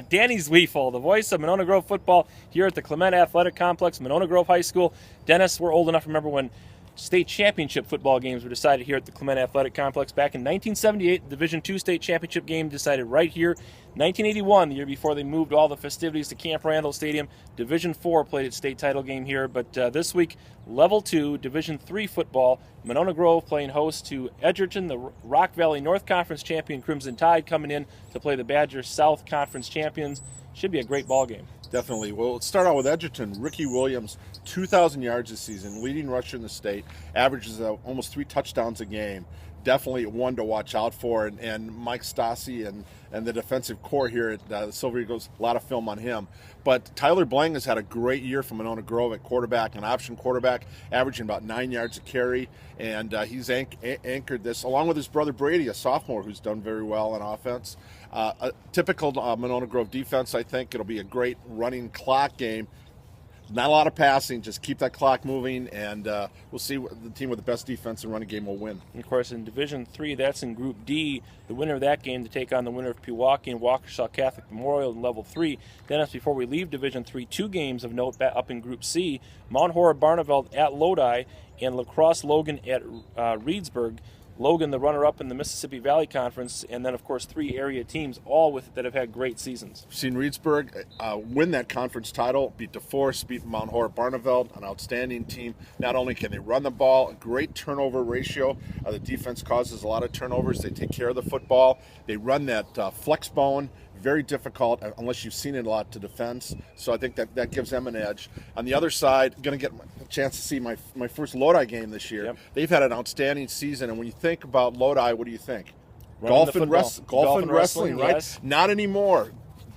Danny Zweifel, the voice of Monona Grove football here at the Clement Athletic Complex, Monona Grove High School. Dennis, we're old enough to remember when state championship football games were decided here at the Clement Athletic Complex. Back in 1978, the Division II state championship game decided right here. 1981, the year before they moved all the festivities to Camp Randall Stadium, Division IV played its state title game here. But this week, Level 2, Division III football, Monona Grove playing host to Edgerton, the Rock Valley North Conference champion Crimson Tide coming in to play the Badger South Conference champions. Should be a great ball game. Definitely. Well, let's start out with Edgerton. Ricky Williams, 2,000 yards this season, leading rusher in the state, averages almost 3 touchdowns a game. Definitely one to watch out for. And Mike Stassi and the defensive core here at the Silver Eagles, a lot of film on him. But Tyler Blang has had a great year from Monona Grove at quarterback, an option quarterback, averaging about 9 yards a carry. And he's anchored this, along with his brother Brady, a sophomore who's done very well on offense. A typical Monona Grove defense, I think. It'll be a great running clock game. Not a lot of passing, just keep that clock moving, and we'll see what the team with the best defense and running game will win. And of course, in Division III, that's in Group D, the winner of that game to take on the winner of Pewaukee and Waukesha Catholic Memorial in Level 3. Dennis, before we leave Division III, 2 games of note up in Group C, Mount Horeb Barneveld at Lodi and La Crosse Logan at Reedsburg. Logan, the runner-up in the Mississippi Valley Conference, and then, of course, 3 area teams, all that have had great seasons. We've seen Reedsburg win that conference title, beat DeForest, beat Mount Horeb Barneveld, an outstanding team. Not only can they run the ball, a great turnover ratio. The defense causes a lot of turnovers. They take care of the football. They run that flex bone. Very difficult unless you've seen it a lot to defense. So I think that gives them an edge. On the other side, going to get a chance to see my first Lodi game this year. Yep. They've had an outstanding season. And when you think about Lodi, what do you think? Golf and wrestling, right? Yes. Not anymore.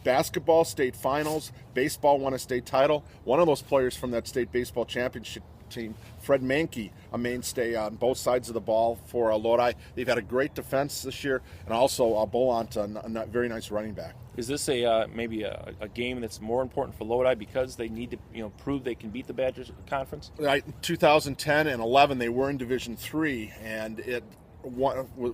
Basketball, state finals. Baseball won a state title. One of those players from that state baseball championship team, Fred Mankey, a mainstay on both sides of the ball for Lodi. They've had a great defense this year, and also Bolant, a very nice running back. Is this maybe a game that's more important for Lodi because they need to prove they can beat the Badgers Conference? Right, 2010 and 11 they were in Division III, and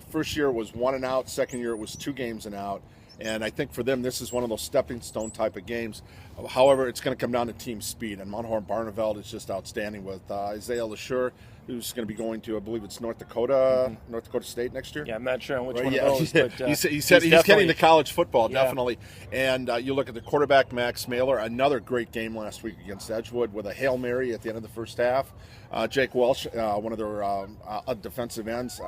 first year it was 1 and out, second year it was 2 games and out. And I think for them, this is one of those stepping stone type of games. However, it's going to come down to team speed. And Mount Horeb Barneveld is just outstanding with Isaiah LaSure, who's going to be going to, I believe it's North Dakota State next year. Yeah, I'm not sure on which one of those. But, he's getting to college football, definitely. And you look at the quarterback, Max Mailer, another great game last week against Edgewood with a Hail Mary at the end of the first half. Jake Welsh, one of their defensive ends,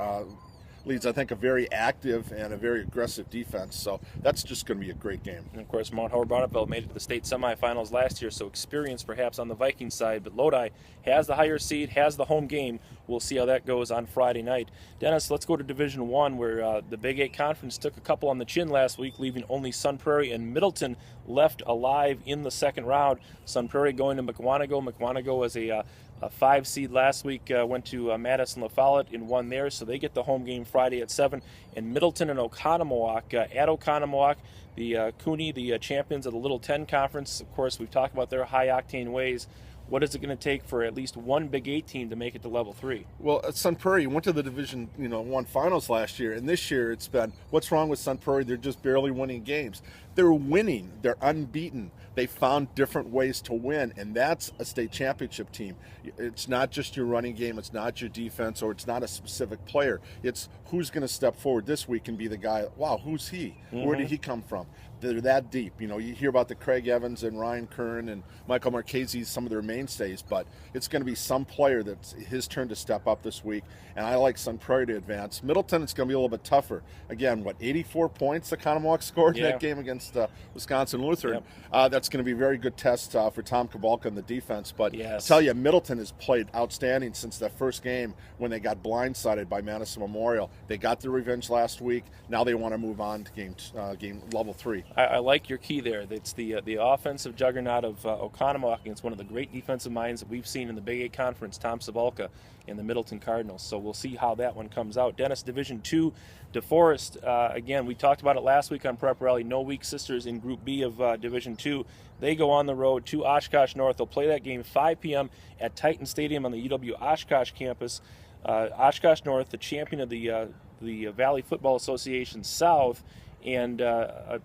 leads, I think, a very active and a very aggressive defense. So that's just going to be a great game. And of course, Mount Horeb Barneveld made it to the state semifinals last year, so experience perhaps on the Viking side. But Lodi has the higher seed, has the home game. We'll see how that goes on Friday night. Dennis, let's go to Division I, where the Big 8 Conference took a couple on the chin last week, leaving only Sun Prairie and Middleton left alive in the second round. Sun Prairie going to McWanago. McWanago was a 5 seed last week, went to Madison La Follette and won there, so they get the home game Friday at 7. And Middleton and Oconomowoc at Oconomowoc, the Cooney, the champions of the Little 10 Conference. Of course, we've talked about their high-octane ways. What is it going to take for at least one Big 8 team to make it to Level 3? Well, Sun Prairie went to the Division 1 finals last year, and this year it's been, what's wrong with Sun Prairie? They're just barely winning games. They're winning. They're unbeaten. They found different ways to win, and that's a state championship team. It's not just your running game. It's not your defense, or it's not a specific player. It's who's going to step forward this week and be the guy, wow, who's he? Mm-hmm. Where did he come from? They're that deep. You hear about the Craig Evans and Ryan Kern and Michael Marchese, some of their mainstays, but it's going to be some player that's his turn to step up this week, and I like Sun Prairie to advance. Middleton, it's going to be a little bit tougher. Again, 84 points Oconomowoc scored in that game against Wisconsin Lutheran. Yep. That's going to be a very good test for Tom Kabalka and the defense, but I tell you, Middleton has played outstanding since that first game when they got blindsided by Madison Memorial. They got their revenge last week. Now they want to move on to game Level 3. I like your key there. It's the offensive juggernaut of Oconomowoc against one of the great defensive minds that we've seen in the Big 8 Conference, Tom Sabalka and the Middleton Cardinals. So we'll see how that one comes out. Dennis, Division II, DeForest. Again, we talked about it last week on Prep Rally. No weak sisters in Group B of Division II. They go on the road to Oshkosh North. They'll play that game 5 p.m. at Titan Stadium on the UW Oshkosh campus. Oshkosh North, the champion of the Valley Football Association South, and a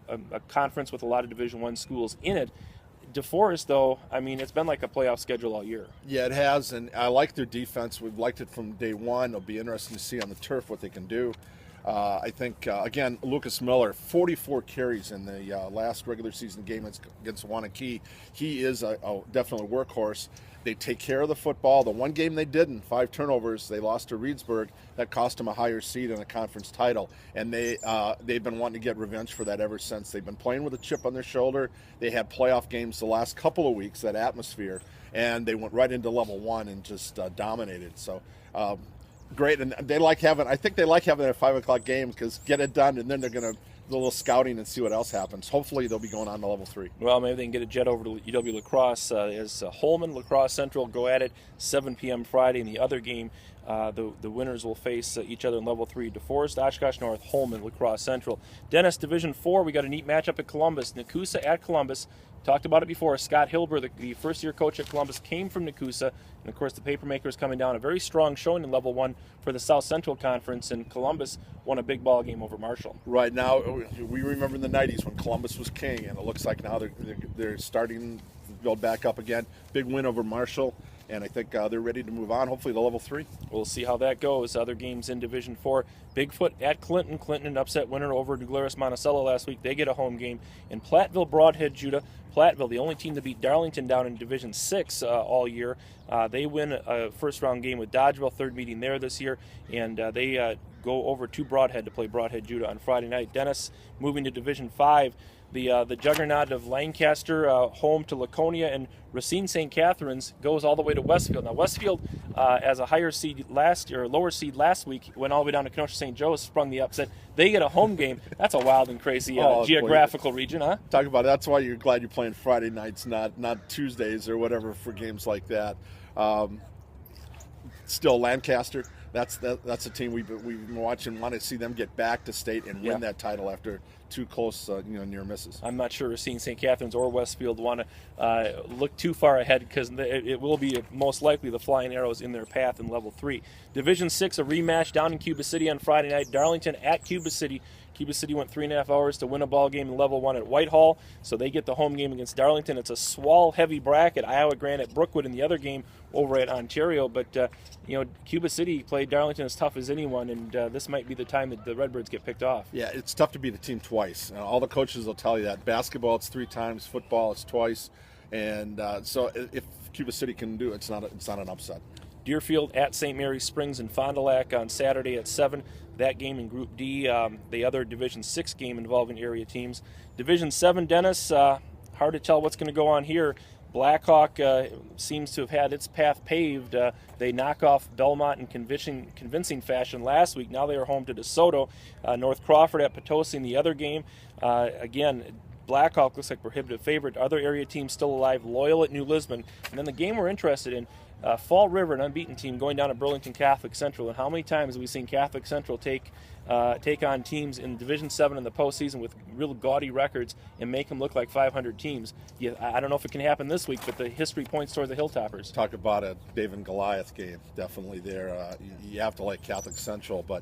conference with a lot of Division I schools in it. DeForest, though, I mean, it's been like a playoff schedule all year. Yeah, it has, and I like their defense. We've liked it from day one. It'll be interesting to see on the turf what they can do. I think, again, Lucas Miller, 44 carries in the last regular season game against Wanakee. He is a definitely a workhorse. They take care of the football. The one game they didn't, 5 turnovers, they lost to Reedsburg. That cost them a higher seed and a conference title. And they've been wanting to get revenge for that ever since. They've been playing with a chip on their shoulder. They had playoff games the last couple of weeks, that atmosphere, and they went right into level 1 and just dominated. So great, and they like having. I think they like having a 5 o'clock game because get it done, and then they're going to do a little scouting and see what else happens. Hopefully, they'll be going on to level 3. Well, maybe they can get a jet over to UW La Crosse as Holman, La Crosse Central go at it 7 p.m. Friday. In the other game, the winners will face each other in level 3. DeForest, Oshkosh North, Holman, La Crosse Central. Dennis, Division 4, we got a neat matchup at Columbus. Nakusa at Columbus. Talked about it before. Scott Hilber, the first-year coach at Columbus, came from Nakusa. And, of course, the Papermakers coming down. A very strong showing in Level 1 for the South Central Conference. And Columbus won a big ball game over Marshall. Right now, we remember in the 90s when Columbus was king. And it looks like now they're starting to build back up again. Big win over Marshall. And I think they're ready to move on, hopefully, to level 3. We'll see how that goes. Other games in Division 4. Bigfoot at Clinton. Clinton, an upset winner over Douglas Monticello last week. They get a home game. In Platteville, Broadhead, Judah. Platteville, the only team to beat Darlington down in Division 6 all year. They win a first-round game with Dodgeville, third meeting there this year. And they go over to Broadhead to play Broadhead, Judah on Friday night. Dennis, moving to Division 5. The juggernaut of Lancaster, home to Laconia, and Racine St. Catharines goes all the way to Westfield. Now, Westfield, as a higher seed lower seed last week, went all the way down to Kenosha St. Joe's, sprung the upset. They get a home game. That's a wild and crazy geographical region, huh? Talk about it. That's why you're glad you're playing Friday nights, not Tuesdays or whatever for games like that. Still, Lancaster. That's a team we've been watching. Want to see them get back to state and win that title after 2 close, near misses. I'm not sure Racine St. Catharines or Westfield want to look too far ahead because it will be most likely the Flying Arrows in their path in Level 3. Division 6, a rematch down in Cuba City on Friday night. Darlington at Cuba City. Cuba City went 3.5 hours to win a ball game in Level 1 at Whitehall, so they get the home game against Darlington. It's a Swall-heavy bracket. Iowa Grant at Brookwood in the other game over at Ontario, but Cuba City played Darlington as tough as anyone, and this might be the time that the Redbirds get picked off. Yeah, it's tough to beat a team twice. All the coaches will tell you that. Basketball, it's 3 times. Football, it's twice. And so if Cuba City can do it, it's not an upset. Deerfield at St. Mary's Springs in Fond du Lac on Saturday at 7. That game in Group D, the other Division 6 game involving area teams. Division 7, Dennis, hard to tell what's going to go on here. Blackhawk seems to have had its path paved. They knock off Belmont in convincing fashion last week. Now they are home to DeSoto. North Crawford at Potosi in the other game. Again, Blackhawk looks like prohibitive favorite. Other area teams still alive. Loyal at New Lisbon. And then the game we're interested in, Fall River, an unbeaten team, going down to Burlington Catholic Central. And how many times have we seen Catholic Central take on teams in Division 7 in the postseason with real gaudy records and make them look like 500 teams? I don't know if it can happen this week, but the history points toward the Hilltoppers. Talk about a David and Goliath game. Definitely there. You have to like Catholic Central, but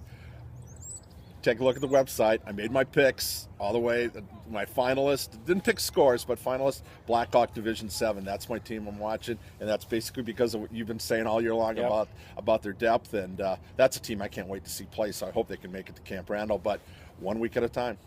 take a look at the website. I made my picks all the way. My finalist, didn't pick scores, but finalist, Blackhawk Division 7. That's my team I'm watching, and that's basically because of what you've been saying all year long about their depth, and that's a team I can't wait to see play, so I hope they can make it to Camp Randall, but 1 week at a time.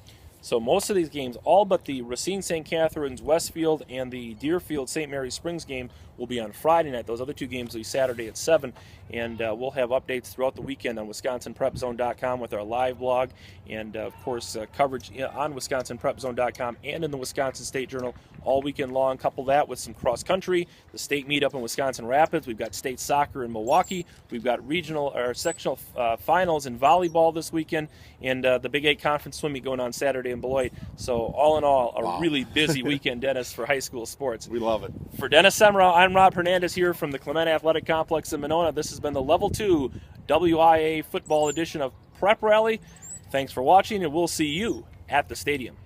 So most of these games, all but the Racine St. Catharines Westfield and the Deerfield St. Mary's Springs game, will be on Friday night. Those other 2 games will be Saturday at 7. And we'll have updates throughout the weekend on WisconsinPrepZone.com with our live blog. And, of course, coverage on WisconsinPrepZone.com and in the Wisconsin State Journal all weekend long. Couple that with some cross-country, the state meetup in Wisconsin Rapids. We've got state soccer in Milwaukee. We've got sectional finals in volleyball this weekend. And the Big 8 Conference swim meet going on Saturday in Beloit. So all in all, a really busy weekend, Dennis, for high school sports. We love it. For Dennis Semrau, I'm Rob Hernandez here from the Clement Athletic Complex in Monona. This has been the Level 2 WIAA football edition of Prep Rally. Thanks for watching, and we'll see you at the stadium.